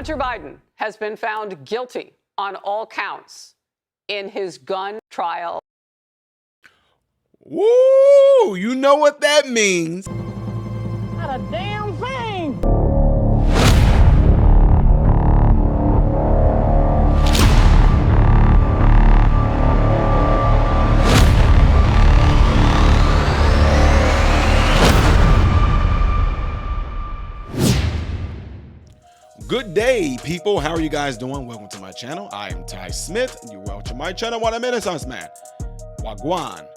Hunter Biden has been found guilty on all counts in his gun trial. Woo! You know what that means. Not a damn thing. Good day, people. How are you guys doing? Welcome to my channel. I am Ty Smith, and you're welcome to my channel. What a minute, man. Wagwan.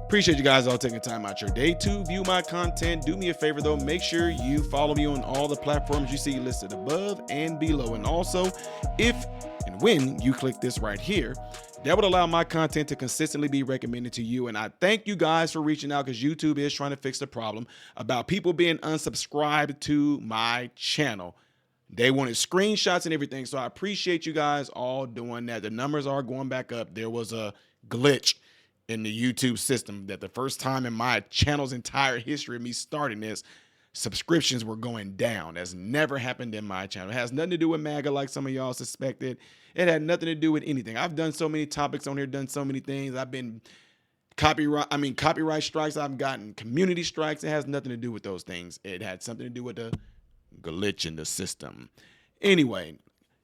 Appreciate you guys all taking time out your day to view my content. Do me a favor, though. Make sure you follow me on all the platforms you see listed above and below. And also, if and when you click this right here, that would allow my content to consistently be recommended to you. And I thank you guys for reaching out, because YouTube is trying to fix the problem about people being unsubscribed to my channel. They wanted screenshots and everything. So I appreciate you guys all doing that. The numbers are going back up. There was a glitch in the YouTube system that the first time in my channel's entire history of me starting this, subscriptions were going down. That's never happened in my channel. It has nothing to do with MAGA like some of y'all suspected. It had nothing to do with anything. I've done so many topics on here, done so many things. I've been copyright strikes. I've gotten community strikes. It has nothing to do with those things. It had something to do with the glitch in the system. Anyway,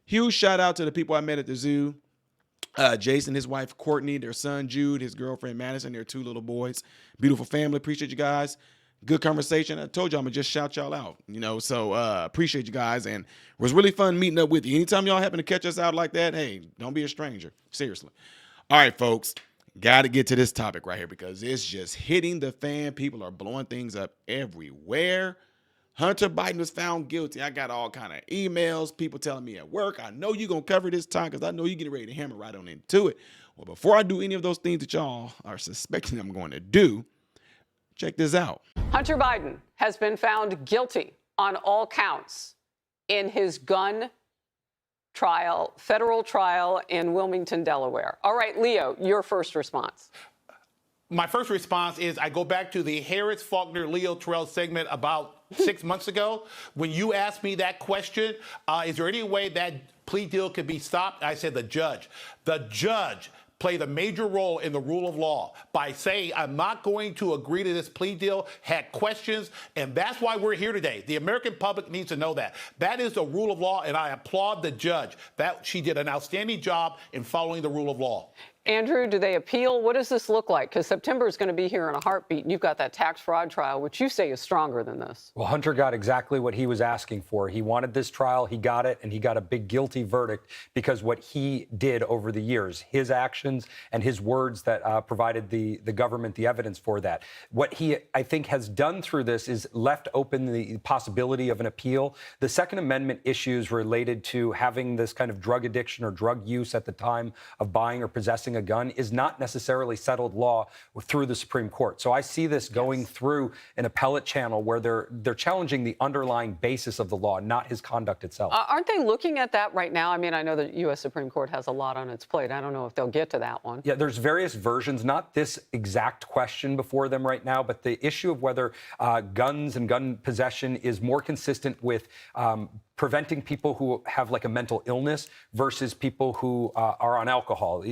huge shout out to the people I met at the zoo. Jason, his wife Courtney, their son Jude, his girlfriend Madison, their two little boys. Beautiful family. Appreciate you guys. Good conversation. I told you I'm gonna just shout y'all out, so appreciate you guys, and it was really fun meeting up with you. Anytime y'all happen to catch us out like that, hey, don't be a stranger. Seriously. All right, folks, got to get to this topic right here, because it's just hitting the fan. People are blowing things up everywhere. Hunter Biden was found guilty. I got all kind of emails, people telling me at work, I know you're going to cover this time because I know you're getting ready to hammer right on into it. Well, before I do any of those things that y'all are suspecting I'm going to do, check this out. Hunter Biden has been found guilty on all counts in his gun trial, federal trial in Wilmington, Delaware. All right, Leo, your first response. My first response is I go back to the Harris Faulkner Leo Terrell segment about 6 months ago when you asked me that question. Is there any way that plea deal could be stopped? I said the judge played a major role in the rule of law by saying, I'm not going to agree to this plea deal, had questions, and that's why we're here today. The American public needs to know that. That is the rule of law, and I applaud the judge. That she did an outstanding job in following the rule of law. Andrew, do they appeal? What does this look like? Because September is going to be here in a heartbeat, and you've got that tax fraud trial, which you say is stronger than this. Well, Hunter got exactly what he was asking for. He wanted this trial, he got it, and he got a big guilty verdict because what he did over the years, his actions and his words that provided the government the evidence for that. What he, I think, has done through this is left open the possibility of an appeal. The Second Amendment issues related to having this kind of drug addiction or drug use at the time of buying or possessing a gun is not necessarily settled law through the Supreme Court. So I see this going through an appellate channel where they're challenging the underlying basis of the law, not his conduct itself. Aren't they looking at that right now? I mean, I know the U.S. Supreme Court has a lot on its plate. I don't know if they'll get to that one. Yeah, there's various versions, not this exact question before them right now, but the issue of whether guns and gun possession is more consistent with preventing people who have like a mental illness versus people who are on alcohol.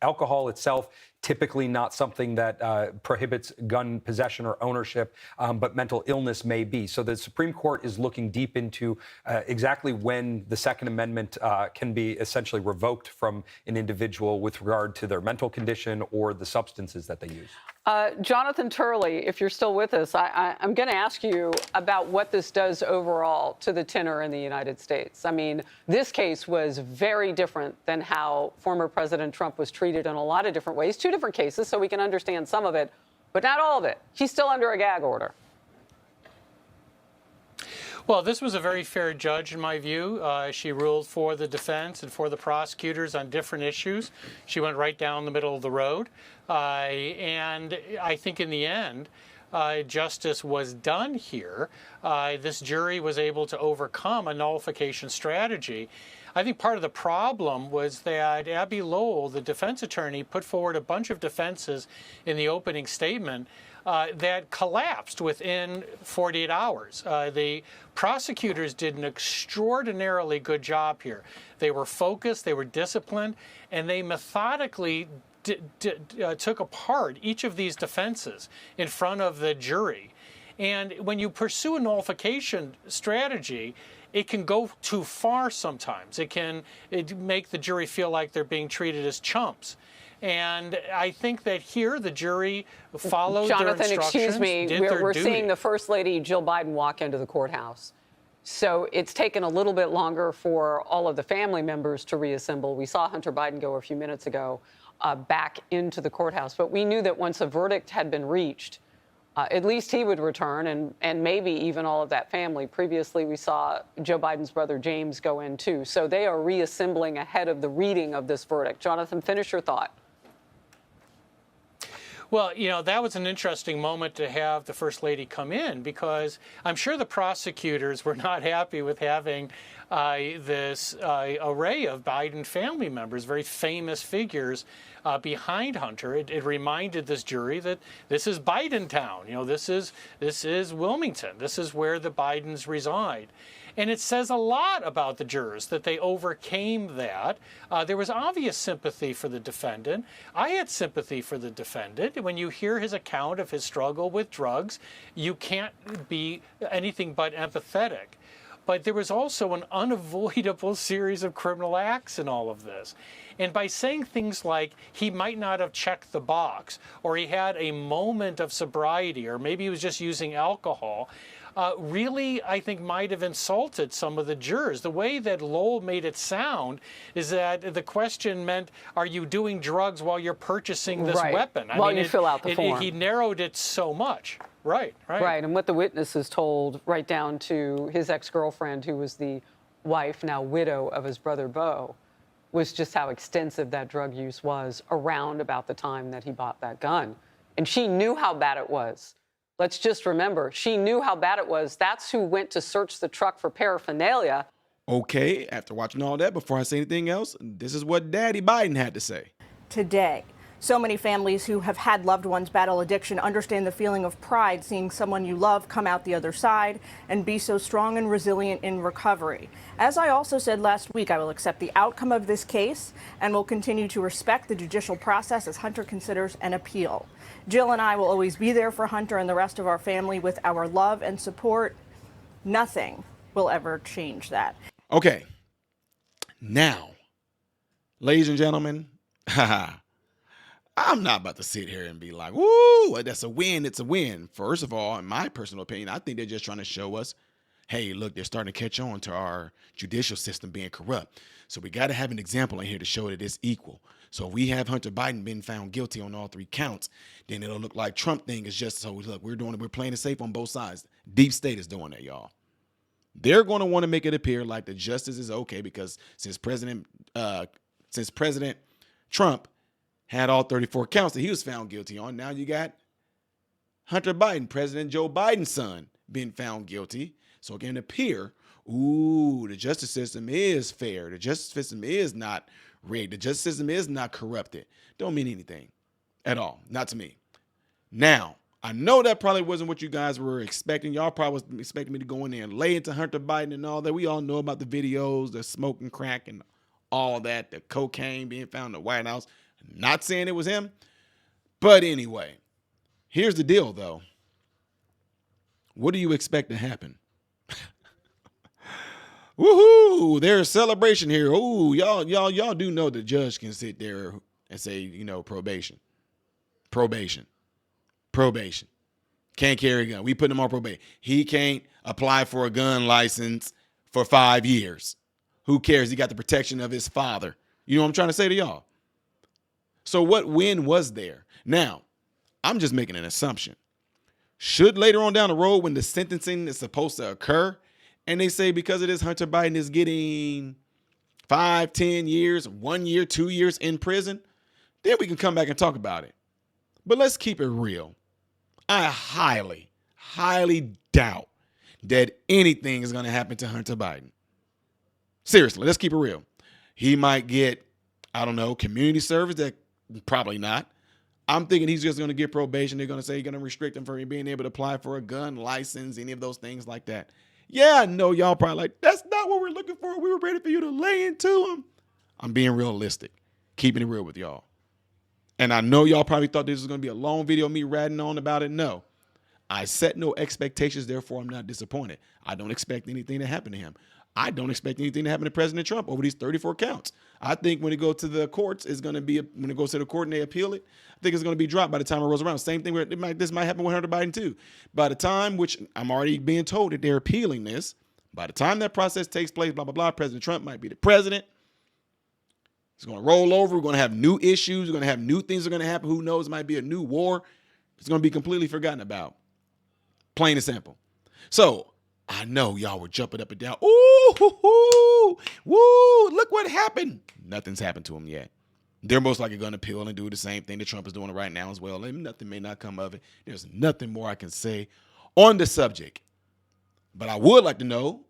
Alcohol itself, typically not something that prohibits gun possession or ownership, but mental illness may be. So the Supreme Court is looking deep into exactly when the Second Amendment can be essentially revoked from an individual with regard to their mental condition or the substances that they use. Jonathan Turley, if you're still with us, I'm going to ask you about what this does overall to the tenor in the United States. I mean, this case was very different than how former President Trump was treated in a lot of different ways. Two different cases, so we can understand some of it, but not all of it. He's still under a gag order. Well, this was a very fair judge, in my view. She ruled for the defense and for the prosecutors on different issues. She went right down the middle of the road. And I think in the end, justice was done here. This jury was able to overcome a nullification strategy. I think part of the problem was that Abby Lowell, the defense attorney, put forward a bunch of defenses in the opening statement that collapsed within 48 hours. The prosecutors did an extraordinarily good job here. They were focused, they were disciplined, and they methodically took apart each of these defenses in front of the jury. And when you pursue a nullification strategy, it can go too far sometimes. It can make the jury feel like they're being treated as chumps. And I think that here the jury followed their instructions. Jonathan, excuse me, did their we're duty. seeing the First Lady, Jill Biden, walk into the courthouse. So it's taken a little bit longer for all of the family members to reassemble. We saw Hunter Biden go a few minutes ago back into the courthouse. But we knew that once a verdict had been reached, at least he would return, and maybe even all of that family. Previously, we saw Joe Biden's brother James go in, too. So they are reassembling ahead of the reading of this verdict. Jonathan, finish your thought. Well, you know, that was an interesting moment to have the First Lady come in, because I'm sure the prosecutors were not happy with having this array of Biden family members, very famous figures, behind Hunter. It reminded this jury that this is Biden town. You know, this is Wilmington. This is where the Bidens reside. And it says a lot about the jurors that they overcame that. There was obvious sympathy for the defendant. I had sympathy for the defendant. When you hear his account of his struggle with drugs, you can't be anything but empathetic. But there was also an unavoidable series of criminal acts in all of this. And by saying things like he might not have checked the box, or he had a moment of sobriety, or maybe he was just using alcohol, really, I think, might have insulted some of the jurors. The way that Lowell made it sound is that the question meant, are you doing drugs while you're purchasing this weapon? While you fill out the form. He narrowed it so much. Right. Right, and what the witnesses told, right down to his ex-girlfriend, who was the wife, now widow, of his brother Beau, was just how extensive that drug use was around about the time that he bought that gun. And she knew how bad it was. Let's just remember, she knew how bad it was. That's who went to search the truck for paraphernalia. Okay, after watching all that, before I say anything else, this is what Daddy Biden had to say. Today, so many families who have had loved ones battle addiction understand the feeling of pride seeing someone you love come out the other side and be so strong and resilient in recovery. As I also said last week, I will accept the outcome of this case and will continue to respect the judicial process as Hunter considers an appeal. Jill and I will always be there for Hunter and the rest of our family with our love and support. Nothing will ever change that. Okay. Now, ladies and gentlemen, I'm not about to sit here and be like, woo, that's a win. It's a win. First of all, in my personal opinion, I think they're just trying to show us, hey, look, they're starting to catch on to our judicial system being corrupt. So we got to have an example in here to show that it's equal. So if we have Hunter Biden being found guilty on all three counts, then it'll look like Trump thing is just, so look, we're playing it safe on both sides. Deep state is doing that, y'all. They're going to want to make it appear like the justice is okay because since President Trump had all 34 counts that he was found guilty on, now you got Hunter Biden, President Joe Biden's son, being found guilty. So it can appear, ooh, the justice system is fair. The justice system is not rigged. The justice system is not corrupted. Don't mean anything at all. Not to me. Now, I know that probably wasn't what you guys were expecting. Y'all probably was expecting me to go in there and lay into Hunter Biden and all that. We all know about the videos, the smoking crack and all that, the cocaine being found in the White House. Not saying it was him. But anyway, here's the deal, though. What do you expect to happen? Woohoo! There's celebration here. Ooh, y'all do know the judge can sit there and say, you know, probation. Can't carry a gun. We put him on probation. He can't apply for a gun license for 5 years. Who cares? He got the protection of his father. You know what I'm trying to say to y'all? So what win was there? Now, I'm just making an assumption. Should later on down the road when the sentencing is supposed to occur, and they say because of this, Hunter Biden is getting 5, 10 years, 1 year, 2 years in prison, then we can come back and talk about it. But let's keep it real. I highly, highly doubt that anything is going to happen to Hunter Biden. Seriously, let's keep it real. He might get, I don't know, community service, that probably not. I'm thinking he's just going to get probation. They're going to say you're going to restrict him from being able to apply for a gun license, any of those things like that. Yeah, I know y'all probably like, that's not what we're looking for. We were ready for you to lay into him. I'm being realistic, keeping it real with y'all. And I know y'all probably thought this was going to be a long video of me ratting on about it. No. I set no expectations, therefore I'm not disappointed. I don't expect anything to happen to him. I don't expect anything to happen to President Trump over these 34 counts. I think when it goes to the courts, it's going to be, when it goes to the court and they appeal it, I think it's going to be dropped by the time it rolls around. Same thing where this might happen with Hunter Biden too. By the time, which I'm already being told that they're appealing this, by the time that process takes place, blah, blah, blah, President Trump might be the president. It's going to roll over. We're going to have new issues. We're going to have new things that are going to happen. Who knows? It might be a new war. It's going to be completely forgotten about. Plain and simple. So I know y'all were jumping up and down. Ooh, hoo, hoo, woo, look what happened. Nothing's happened to him yet. They're most likely going to appeal and do the same thing that Trump is doing right now as well. And nothing may not come of it. There's nothing more I can say on the subject. But I would like to know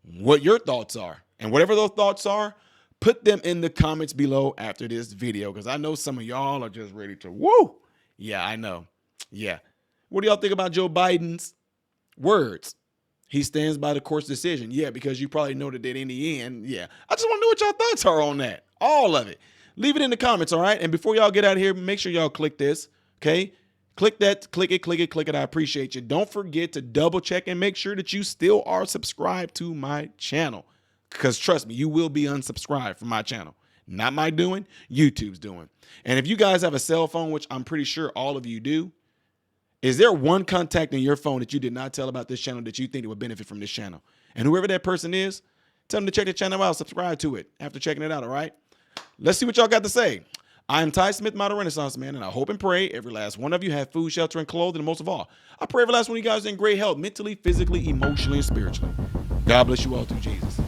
what your thoughts are. And whatever those thoughts are, put them in the comments below after this video, because I know some of y'all are just ready to, woo. Yeah, I know. Yeah. What do y'all think about Joe Biden's words? He stands by the court's decision. Yeah, because you probably know that in the end, yeah. I just want to know what y'all thoughts are on that. All of it. Leave it in the comments, all right? And before y'all get out of here, make sure y'all click this, okay? Click that, click it, click it, click it. I appreciate you. Don't forget to double check and make sure that you still are subscribed to my channel. Because trust me, you will be unsubscribed from my channel. Not my doing, YouTube's doing. And if you guys have a cell phone, which I'm pretty sure all of you do, is there one contact in your phone that you did not tell about this channel that you think would benefit from this channel? And whoever that person is, tell them to check the channel out, subscribe to it after checking it out, all right? Let's see what y'all got to say. I am Ty Smith, Model Renaissance Man, and I hope and pray every last one of you have food, shelter, and clothing, and most of all, I pray every last one of you guys are in great health, mentally, physically, emotionally, and spiritually. God bless you all through Jesus.